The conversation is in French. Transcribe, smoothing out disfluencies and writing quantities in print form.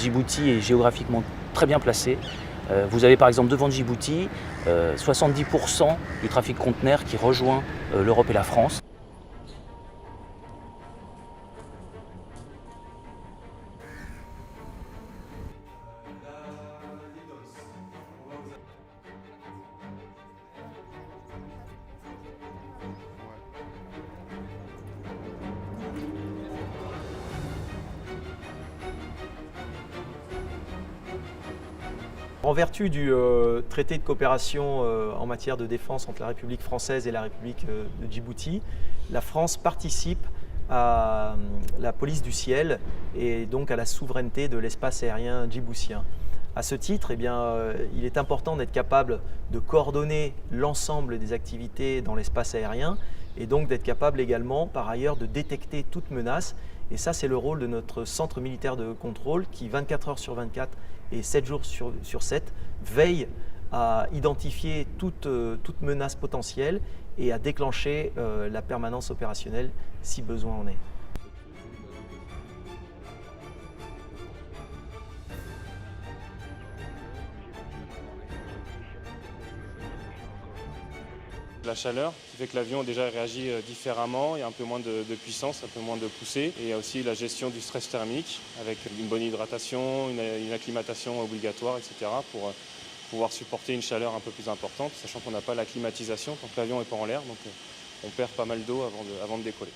Djibouti est géographiquement très bien placé. Vous avez par exemple devant Djibouti 70% du trafic conteneur qui rejoint l'Europe et la France. En vertu du traité de coopération en matière de défense entre la République française et la République de Djibouti, la France participe à la police du ciel et donc à la souveraineté de l'espace aérien djiboutien. À ce titre, il est important d'être capable de coordonner l'ensemble des activités dans l'espace aérien et donc d'être capable également, par ailleurs, de détecter toute menace. Et ça, c'est le rôle de notre centre militaire de contrôle qui, 24 heures sur 24 et 7 jours sur 7, veille à identifier toute menace potentielle et à déclencher la permanence opérationnelle si besoin en est. La chaleur qui fait que l'avion déjà réagit différemment, il y a un peu moins de puissance, un peu moins de poussée. Et il y a aussi la gestion du stress thermique avec une bonne hydratation, une acclimatation obligatoire, etc. pour pouvoir supporter une chaleur un peu plus importante, sachant qu'on n'a pas la climatisation quand l'avion n'est pas en l'air, donc on perd pas mal d'eau avant de décoller.